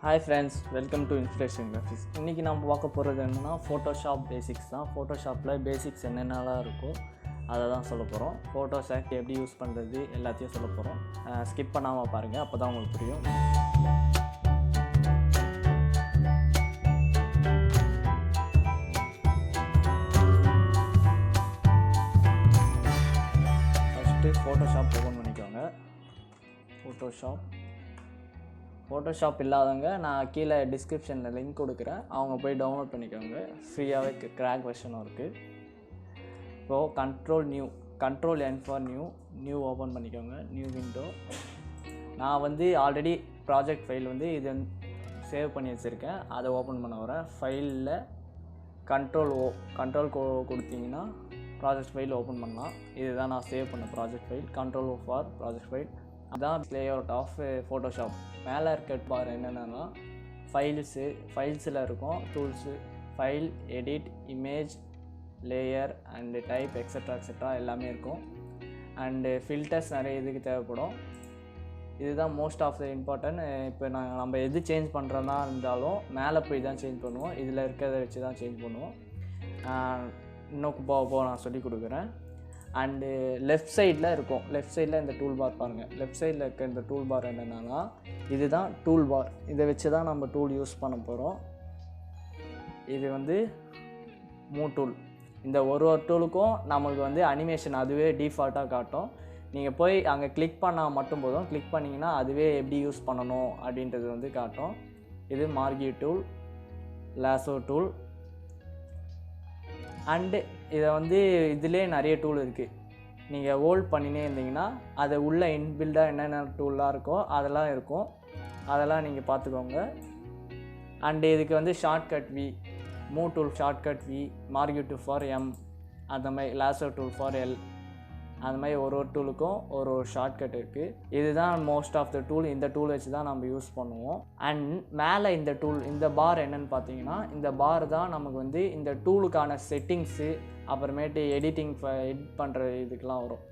Hi friends, welcome to Inspiration Graphics. இன்னைக்கு நம்ம பார்க்க போகிறது என்னன்னா Photoshop பேசிக்ஸ் தான். Photoshopல பேசிக்ஸ் என்னென்னலாம் இருக்கோ அதை தான் சொல்ல போகிறோம். Photoshop எப்படி யூஸ் பண்ணுறது எல்லாத்தையும் சொல்ல போகிறோம். ஸ்கிப் பண்ணாமல் பாருங்கள், அப்போ தான் உங்களுக்கு புரியும். ஃபஸ்ட்டு Photoshop ஓப்பன் பண்ணிக்கோங்க. Photoshop இல்லாதவங்க நான் கீழே டிஸ்கிரிப்ஷனில் லிங்க் கொடுக்குறேன், அவங்க போய் டவுன்லோட் பண்ணிக்கோங்க. ஃப்ரீயாகவே கிராக் வெர்ஷனும் இருக்குது. இப்போது control N for new open பண்ணிக்கோங்க. New window. நான் வந்து ஆல்ரெடி ப்ராஜெக்ட் ஃபைல் வந்து இது சேவ் பண்ணி வச்சுருக்கேன், அதை ஓப்பன் பண்ண வரேன். ஃபைலில் கண்ட்ரோல் கொடுத்தீங்கன்னா ப்ராஜெக்ட் ஃபைல் ஓப்பன் பண்ணலாம். இதுதான் நான் சேவ் பண்ண project file. Control for project file. அதுதான் லேஅவுட் ஆஃப் ஃபோட்டோஷாப். மேலே இருக்க பார் என்னென்னா ஃபைல்ஸில் இருக்கும் tools, file, edit, image, layer and type extra எல்லாமே இருக்கும். அண்டு ஃபில்டர்ஸ் நிறைய இதுக்கு தேவைப்படும். இதுதான் மோஸ்ட் ஆஃப் த இம்பார்ட்டன்ட். இப்போ நம்ம எது சேஞ்ச் பண்ணுறதா இருந்தாலும் மேலே போய் தான் சேஞ்ச் பண்ணுவோம். இதில் இருக்கிறத வச்சு தான் சேஞ்ச் பண்ணுவோம். இன்னும் போக நான் சொல்லி கொடுக்குறேன். அண்டு லெஃப்ட் சைடில் இருக்கும். லெஃப்ட் சைடில் இந்த டூல் பார் பாருங்கள். லெஃப்ட் சைடில் இருக்க இந்த டூல் பார் என்னென்னா இதுதான் டூல் பார். இதை வச்சு தான் நம்ம டூல் யூஸ் பண்ண போகிறோம். இது வந்து டூல். இந்த ஒரு டூலுக்கும் நமக்கு வந்து அனிமேஷன் அதுவே டிஃபால்ட்டாக காட்டும். நீங்கள் போய் அங்கே கிளிக் பண்ணால் மட்டும் போதும். கிளிக் பண்ணிங்கன்னா அதுவே எப்படி யூஸ் பண்ணணும் அப்படின்றது வந்து காட்டும். இது மார்கி டூல், லாசோ டூல். அண்டு இதை வந்து இதிலே நிறைய டூல் இருக்குது. நீங்கள் ஹோல்ட் பண்ணினே இருந்தீங்கன்னா அது உள்ளே இன்பில்டாக என்னென்ன டூல்லாம் இருக்கோ அதெல்லாம் இருக்கும். அதெல்லாம் நீங்கள் பார்த்துக்கோங்க. அண்டு இதுக்கு வந்து shortcut move tool shortcut marquee tool for M, அந்த மாதிரி லாசோ டூல் ஃபார் L, அந்த மாதிரி ஒரு டூலுக்கும் ஒரு ஷார்ட்கட் இருக்குது. இதுதான் மோஸ்ட் ஆஃப் த டூல். இந்த டூல் வச்சு தான் நம்ம யூஸ் பண்ணுவோம். அண்ட் மேலே இந்த பார் என்னென்னு பார்த்தீங்கன்னா, இந்த பார் தான் நமக்கு வந்து இந்த டூலுக்கான செட்டிங்ஸு, அப்புறமேட்டு எடிட் பண்ணுற இதுக்கெலாம் வரும்.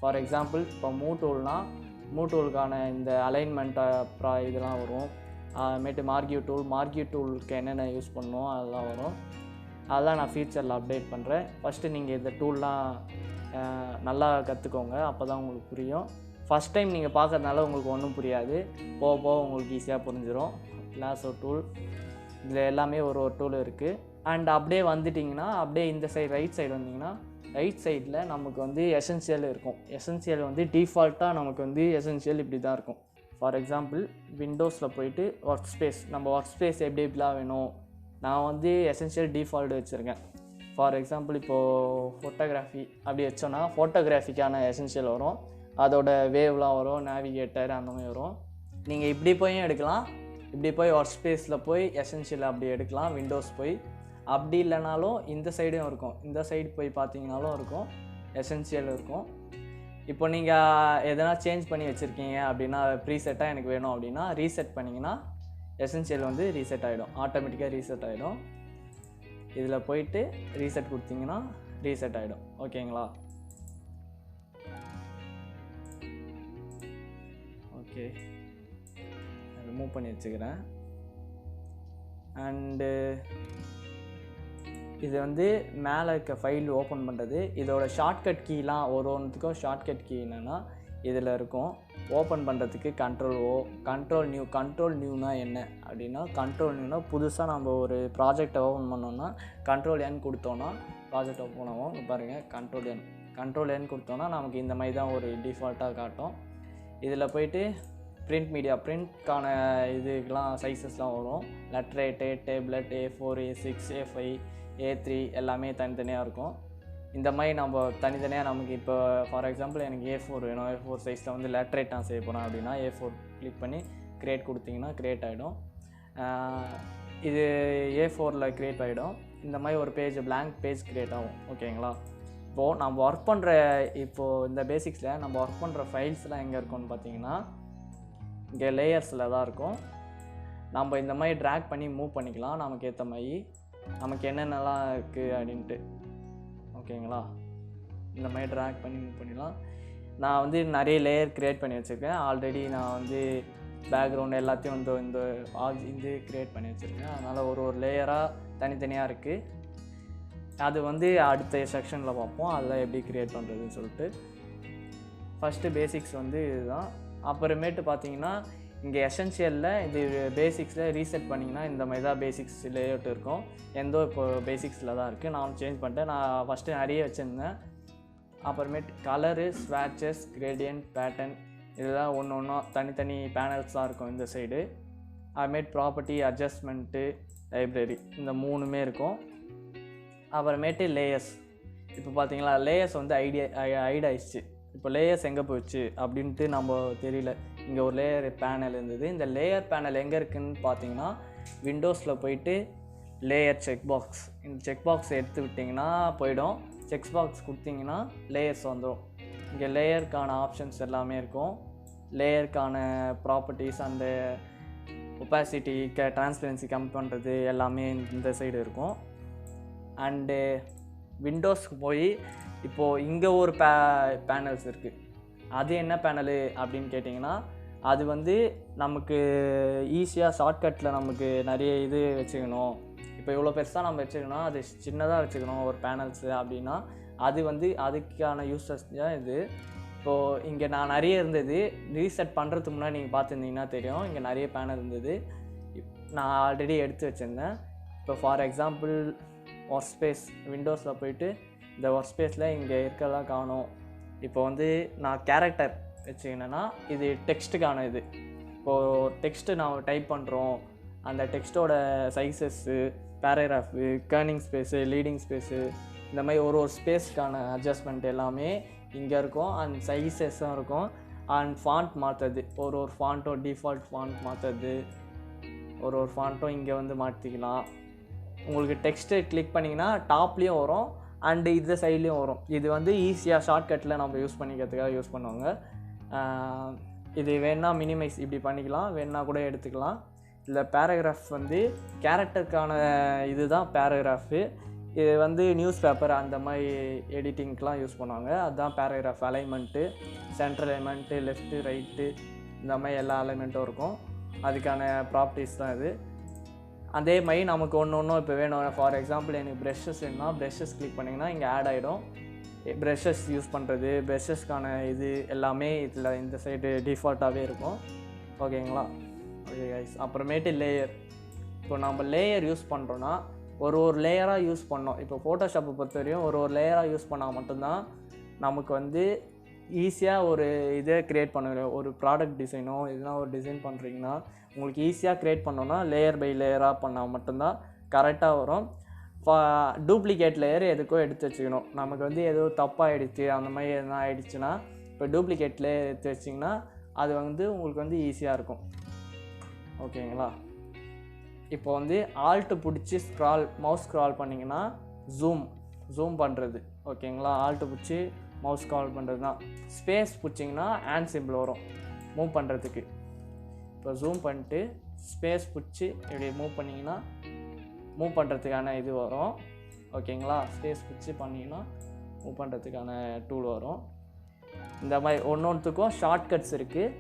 ஃபார் எக்ஸாம்பிள் இப்போ மூவ் டூலுக்கான இந்த அலைன்மெண்ட் இதெல்லாம் வரும். அதுமேட்டு மார்கி டூலுக்கு என்னென்ன யூஸ் பண்ணுவோம் அதெல்லாம் வரும். அதெல்லாம் நான் ஃபியூச்சரில் அப்டேட் பண்ணுறேன். ஃபஸ்ட்டு நீங்கள் இந்த டூல்லாம் நல்லா கற்றுக்கோங்க, அப்போ தான் உங்களுக்கு புரியும். ஃபஸ்ட் டைம் நீங்கள் பார்க்கறதுனால உங்களுக்கு ஒன்றும் புரியாது, போக உங்களுக்கு ஈஸியாக புரிஞ்சிடும். லாசோ டூல், இதில் எல்லாமே ஒரு டூல் இருக்குது. அண்ட் அப்படியே வந்துட்டிங்கன்னா அப்படியே இந்த சைடு ரைட் சைடு வந்தீங்கன்னா ரைட் சைடில் நமக்கு வந்து எசென்ஷியல் இருக்கும். எசென்ஷியல் வந்து டிஃபால்ட்டாக நமக்கு வந்து எசென்ஷியல் இப்படி தான் இருக்கும். ஃபார் எக்ஸாம்பிள் விண்டோஸில் போயிட்டு நம்ம ஒர்க் ஸ்பேஸ் எப்படிலாம் வேணும், நான் வந்து எசென்ஷியல் டிஃபால்ட் வச்சுருக்கேன். ஃபார் எக்ஸாம்பிள் இப்போது ஃபோட்டோகிராஃபி அப்படி வச்சோன்னா ஃபோட்டோகிராஃபிக்கான எசென்ஷியல் வரும். அதோட வேவ்லாம் வரும், நேவிகேட்டர் அந்த மாதிரி வரும். நீங்கள் இப்படி போயும் எடுக்கலாம், இப்படி போய் ஒர்க் ஸ்பேஸில் போய் எசென்ஷியல் அப்படி எடுக்கலாம், விண்டோஸ் போய். அப்படி இல்லைனாலும் இந்த சைடும் இருக்கும். இந்த சைடு போய் பார்த்தீங்கனாலும் இருக்கும், எசென்ஷியல் இருக்கும். இப்போ நீங்கள் எதனா சேஞ்ச் பண்ணி வச்சுருக்கீங்க அப்படின்னா ப்ரீசெட்டாக எனக்கு வேணும் அப்படின்னா ரீசெட் பண்ணிங்கன்னா எசென்ஷியல் வந்து ரீசெட் ஆகிடும், ஆட்டோமேட்டிக்காக ரீசெட் ஆகிடும். இதில் போயிட்டு ரீசெட் கொடுத்தீங்கன்னா ரீசெட் ஆகிடும். ஓகேங்களா? ஓகே, ரிமூவ் பண்ணி வச்சுக்கிறேன். அண்டு இது வந்து மேலே இருக்க ஃபைல் ஓப்பன் பண்ணுறது. இதோட ஷார்ட்கட் கீலாம் ஒன்றுத்துக்கும் ஷார்ட்கட் கீ என்னென்னா இதில் இருக்கும். ஓப்பன் பண்ணுறதுக்கு கண்ட்ரோல் நியூனா என்ன அப்படின்னா, கண்ட்ரோல் நியூனா புதுசாக நம்ம ஒரு ப்ராஜெக்டை ஓப்பன் பண்ணோன்னா கண்ட்ரோல் N கொடுத்தோன்னா ப்ராஜெக்ட் ஓப்பன் ஆகும். பாருங்கள், கண்ட்ரோல் N கொடுத்தோன்னா நமக்கு இந்த மாதிரி தான் ஒரு டிஃபால்ட்டாக காட்டும். இதில் போயிட்டு பிரிண்ட்கான இதுக்கெலாம் சைஸஸ்லாம் வரும். லெட்ரேட்டு, tablet, A4, A6, A5, A3 எல்லாமே தனித்தனியாக இருக்கும். இந்த மாதிரி நம்ம தனித்தனியாக நமக்கு இப்போ ஃபார் எக்ஸாம்பிள் எனக்கு A4 வேணும், A4 சைஸில் வந்து லெட்ரேட் நான் செய்ய போகிறேன் அப்படின்னா A4 கிளிக் பண்ணி க்ரியேட் கொடுத்தீங்கன்னா க்ரியேட் ஆகிடும். இது A4ல் க்ரியேட் ஆகிடும். இந்த மாதிரி ஒரு blank பேஜ் க்ரியேட் ஆகும். ஓகேங்களா? இப்போது நம்ம ஒர்க் பண்ணுற இந்த பேசிக்ஸில் நம்ம ஒர்க் பண்ணுற ஃபைல்ஸ்லாம் எங்கே இருக்கும்னு பார்த்தீங்கன்னா இங்கே லேயர்ஸில் தான் இருக்கும். நம்ம இந்த மாதிரி ட்ராக் பண்ணி மூவ் பண்ணிக்கலாம், நமக்கு ஏற்ற மாதிரி நமக்கு என்னென்னலாம் இருக்குது அப்படின்ட்டு. ஓகேங்களா? இந்த மாதிரி ட்ராக் பண்ணி மூவ் பண்ணிடலாம். நான் வந்து நிறைய லேயர் க்ரியேட் பண்ணி வச்சுருக்கேன். ஆல்ரெடி நான் வந்து பேக்ரவுண்ட் எல்லாத்தையும் இந்த இது க்ரியேட் பண்ணி வச்சுருக்கேன். அதனால் ஒரு லேயராக தனித்தனியாக இருக்குது. அது அடுத்த செக்ஷனில் பார்ப்போம் அதில் எப்படி க்ரியேட் பண்ணுறதுன்னு சொல்லிட்டு. ஃபஸ்ட்டு பேசிக்ஸ் இதுதான். அப்புறமேட்டு பார்த்தீங்கன்னா இங்கே எசென்ஷியலில் இது பேசிக்ஸில் ரீசெட் பண்ணிங்கன்னா இந்த மாதிரி தான் பேசிக்ஸ் லேஅவுட் இருக்கும். இப்போ பேசிக்ஸில் தான் இருக்குது. நான் சேஞ்ச் பண்ணிட்டேன். நான் ஃபஸ்ட்டு நிறைய வச்சுருந்தேன். அப்புறமேட்டு கலரு, ஸ்வாட்சஸ், கிரேடியன்ட், பேட்டர்ன் இதெல்லாம் ஒன்று ஒன்றா தனித்தனி பேனல்ஸாக இருக்கும் இந்த சைடு. அதுமாரி ப்ராப்பர்ட்டி, அட்ஜஸ்ட்மெண்ட்டு, லைப்ரரி இந்த 3மே இருக்கும். அப்புறமேட்டு லேயர்ஸ். இப்போ பார்த்தீங்களா லேயர்ஸ் ஹைட் ஆயிடுச்சு. இப்போ லேயர்ஸ் எங்கே போயிடுச்சு அப்படின்ட்டு நம்ம தெரியல. இங்கே ஒரு லேயர் பேனல் இருந்தது. இந்த லேயர் பேனல் எங்கே இருக்குதுன்னு பார்த்தீங்கன்னா விண்டோஸில் போயிட்டு லேயர் செக் பாக்ஸ், இந்த செக் பாக்ஸ் எடுத்து விட்டிங்கன்னா போயிடும். செக் பாக்ஸ் கொடுத்தீங்கன்னா லேயர்ஸ் வந்துடும். இங்கே லேயருக்கான ஆப்ஷன்ஸ் எல்லாமே இருக்கும். லேயருக்கான ப்ராப்பர்ட்டிஸ், அந்த ஒப்பாசிட்டி, டிரான்ஸ்பரன்சி கம்மி பண்ணுறது எல்லாமே இந்த சைடு இருக்கும். அண்டு விண்டோஸ்க்கு போய் இப்போது இங்கே ஒரு பேனல்ஸ் இருக்குது. அது என்ன பேனலு அப்படின்னு கேட்டிங்கன்னா அது நமக்கு ஈஸியாக ஷார்ட்கட்டில் நமக்கு நிறைய இது வச்சுக்கணும். இப்போ இவ்வளோ பெருசாக நம்ம வச்சுக்கணும், அது சின்னதாக வச்சுக்கணும் ஒரு பேனல்ஸு அப்படின்னா அது அதுக்கான யூஸஸ் தான் இது. இப்போது இங்கே நான் நிறைய இருந்தது. ரீசெட் பண்ணுறதுக்கு முன்னாடி நீங்கள் பார்த்துருந்தீங்கன்னா தெரியும், இங்கே நிறைய பேனல் இருந்தது. நான் ஆல்ரெடி எடுத்து வச்சுருந்தேன். இப்போ ஃபார் எக்ஸாம்பிள் ஒர்க் ஸ்பேஸ், விண்டோஸில் போயிட்டு இந்த ஒர்க் ஸ்பேஸில் இங்கே இருக்கிறதெல்லாம் காணும். இப்போ நான் கேரக்டர் வச்சுக்கினேன்னா இது டெக்ஸ்ட்டுக்கான இது. இப்போது டெக்ஸ்ட்டு நான் டைப் பண்ணுறோம், அந்த டெக்ஸ்ட்டோட sizes, paragraph, kerning space, leading space இந்த மாதிரி ஒரு ஸ்பேஸ்க்கான அட்ஜஸ்ட்மெண்ட் எல்லாமே இங்கே இருக்கும். அண்ட் சைஸஸும் இருக்கும். அண்ட் ஃபாண்ட் மாற்றுறது, ஒரு ஃபாண்ட்டும் டிஃபால்ட் ஃபாண்ட் மாற்றுறது, ஒரு ஃபாண்ட்டும் இங்கே மாற்றிக்கலாம். உங்களுக்கு டெக்ஸ்ட்டு கிளிக் பண்ணிங்கன்னா டாப்லேயும் வரும் அண்டு இந்த சைட்லேயும் வரும். இது ஈஸியாக ஷார்ட்கட்டில் நம்ம யூஸ் பண்ணிக்கிறதுக்காக யூஸ் பண்ணுவாங்க. இது வேணால் மினிமைஸ் இப்படி பண்ணிக்கலாம், வேணால் கூட எடுத்துக்கலாம். இதில் பேராகிராஃப் கேரக்டருக்கான இது தான் பேராகிராஃபு. இது நியூஸ் பேப்பர் அந்த மாதிரி எடிட்டிங்க்கெலாம் யூஸ் பண்ணுவாங்க. அதுதான் paragraph. Alignment, central alignment, left, right இந்த மாதிரி எல்லா அலைன்மெண்ட்டும் இருக்கும். அதுக்கான ப்ராப்பர்ட்டிஸ் தான் இது. அதே மாதிரி நமக்கு ஒன்று இப்போ வேணும். ஃபார் எக்ஸாம்பிள் எனக்கு ப்ரெஷ்ஷஸ் வேணும்னா ப்ரெஷ்ஷஸ் கிளிக் பண்ணிங்கன்னா இங்கே ஆட் ஆகிடும். ப்ரெஷ்ஷஸ் யூஸ் பண்ணுறது, ப்ரெஷ்ஷஸ்க்கான இது எல்லாமே இதில் இந்த சைடு டிஃபால்ட்டாகவே இருக்கும். ஓகேங்களா? Okay guys. அப்புறமேட்டு லேயர். இப்போ நம்ம லேயர் யூஸ் பண்ணுறோன்னா ஒரு லேயராக யூஸ் பண்ணோம். இப்போ ஃபோட்டோஷாப்பை பொறுத்த வரையும் ஒரு லேயராக யூஸ் பண்ணால் மட்டும்தான் நமக்கு ஈஸியாக ஒரு இதை க்ரியேட் பண்ண முடியும். ஒரு ப்ராடக்ட் டிசைனோ இதெல்லாம் ஒரு டிசைன் பண்ணுறீங்கன்னா உங்களுக்கு ஈஸியாக க்ரியேட் பண்ணோன்னா லேயர் பை லேயராக பண்ணால் மட்டும்தான் கரெக்டாக வரும். டூப்ளிகேட் லேயர் எதுக்கோ எடுத்து வச்சுக்கணும். நமக்கு ஏதோ தப்பாகிடுச்சு அந்த மாதிரி எதுனா ஆகிடுச்சுன்னா இப்போ டூப்ளிகேட் லேயர் எடுத்து வச்சிங்கன்னா அது உங்களுக்கு ஈஸியாக இருக்கும். ஓகேங்களா? இப்போ ஆல்ட்டு பிடிச்சி மவுஸ் ஸ்க்ரால் பண்ணிங்கன்னா ஜூம் பண்ணுறது. ஓகேங்களா? ஆல்ட்டு பிடிச்சி மவுஸ் ஸ்க்ரால் பண்ணுறது தான். ஸ்பேஸ் பிடிச்சிங்கன்னா ஹேண்ட் சிம்பிள் வரும் மூவ் பண்ணுறதுக்கு. இப்போ ஜூம் பண்ணிட்டு ஸ்பேஸ் பிடிச்சி இப்படி மூவ் பண்ணிங்கன்னா மூவ் பண்ணுறதுக்கான இது வரும். ஓகேங்களா? ஸ்பேஸ் பிடிச்சி பண்ணிங்கன்னா மூவ் பண்ணுறதுக்கான டூல் வரும். இந்த மாதிரி ஒன்றுத்துக்கும் ஷார்ட்கட்ஸ் இருக்குது.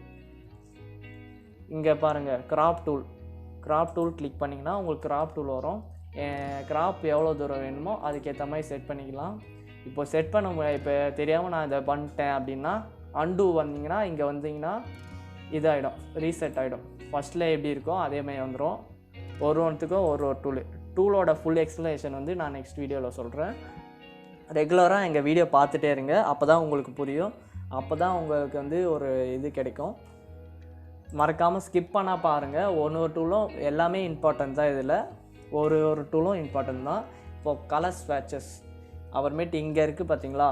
இங்கே பாருங்கள், கிராப் டூல் கிளிக் பண்ணிங்கன்னா உங்களுக்கு கிராப் டூல் வரும். கிராப் எவ்வளோ தூரம் வேணுமோ அதுக்கேற்ற மாதிரி செட் பண்ணிக்கலாம். இப்போ செட் பண்ண இப்போ தெரியாமல் நான் இதை பண்ணிட்டேன் அப்படின்னா அன்டூ வந்தீங்கன்னா இங்கே வந்தீங்கன்னா இதாகிடும், ரீசெட் ஆகிடும். ஃபஸ்ட்டில் எப்படி இருக்கோ அதே மாதிரி வந்துடும். ஒன்றுத்துக்கும் ஒரு டூலோட ஃபுல் எக்ஸ்ப்ளனேஷன் நான் நெக்ஸ்ட் வீடியோவில் சொல்கிறேன். ரெகுலராக எங்கள் வீடியோ பார்த்துட்டே இருங்க. அப்போ தான் உங்களுக்கு புரியும். அப்போ தான் உங்களுக்கு ஒரு இது கிடைக்கும். மறக்காமல் ஸ்கிப் பண்ணால் பாருங்கள். ஒரு டூலும் எல்லாமே இம்பார்ட்டன்ட் தான். இதில் ஒரு டூலும் இம்பார்ட்டன்ட் தான். இப்போது கலர் ஸ்வாட்சஸ் அப்புறமேட்டு இங்கே இருக்குது பார்த்தீங்களா,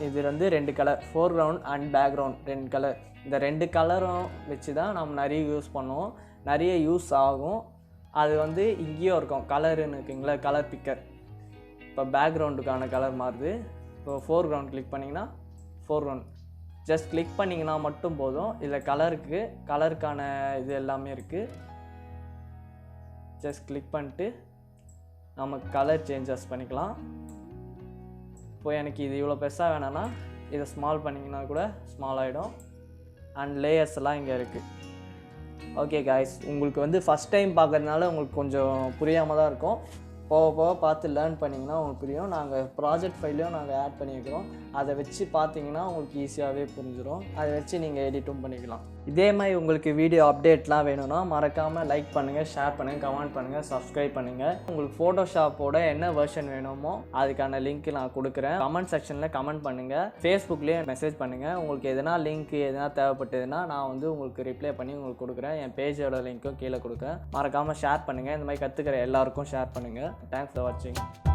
இது 2 colour, foreground and background 2 colour. இந்த 2 கலரும் வச்சு தான் நம்ம நிறைய யூஸ் பண்ணுவோம், நிறைய யூஸ் ஆகும். அது இங்கேயும் இருக்கும் கலருன்னு இருக்குங்களா, கலர் பிக்கர். இப்போ பேக்ரவுண்டுக்கான கலர் மாறுது. இப்போ ஃபோர்க்ரவுண்ட் கிளிக் பண்ணிங்கன்னா ஃபோர்க்ரவுண்ட் ஜஸ்ட் கிளிக் பண்ணிங்கன்னா மட்டும் போதும். இதில் கலருக்கான இது எல்லாமே இருக்குது. ஜஸ்ட் கிளிக் பண்ணிட்டு நம்ம கலர் சேஞ்சஸ் பண்ணிக்கலாம். இப்போ எனக்கு இது இவ்வளோ பெருசாக வேணும்னா இதை ஸ்மால் பண்ணிங்கன்னா கூட ஸ்மால் ஆகிடும். அண்ட் லேயர்ஸ் எல்லாம் இங்கே இருக்குது. ஓகே காய்ஸ், உங்களுக்கு வந்து ஃபஸ்ட் டைம் பார்க்கறதுனால உங்களுக்கு கொஞ்சம் புரியாமல் தான் இருக்கும். போக போக பார்த்து லேர்ன் பண்ணிங்கன்னா உங்களுக்கு புரியும். நாங்கள் ப்ராஜெக்ட் ஃபைலையும் நாங்கள் ஆட் பண்ணியிருக்கிறோம். அதை வச்சு பார்த்தீங்கன்னா உங்களுக்கு ஈஸியாகவே புரிஞ்சிடும். அதை வச்சு நீங்கள் எடிட்டும் பண்ணிக்கலாம். இதே மாதிரி உங்களுக்கு வீடியோ அப்டேட்லாம் வேணும்னா மறக்காமல் லைக் பண்ணுங்கள், ஷேர் பண்ணுங்கள், கமெண்ட் பண்ணுங்கள், சப்ஸ்கிரைப் பண்ணுங்கள். உங்களுக்கு ஃபோட்டோஷாப்போட என்ன வெர்ஷன் வேணுமோ அதுக்கான லிங்க் நான் கொடுக்குறேன். கமெண்ட் செக்ஷனில் கமெண்ட் பண்ணுங்கள், ஃபேஸ்புக்லேயே மெசேஜ் பண்ணுங்கள். உங்களுக்கு எதனா லிங்க் எதனா தேவைப்பட்டதுன்னா நான் வந்து உங்களுக்கு ரிப்ளை பண்ணி உங்களுக்கு கொடுக்குறேன். என் பேஜோட லிங்க்கும் கீழே கொடுக்குறேன். மறக்காமல் ஷேர் பண்ணுங்கள். இந்த மாதிரி கற்றுக்கிற எல்லாருக்கும் ஷேர் பண்ணுங்கள். Thanks for watching.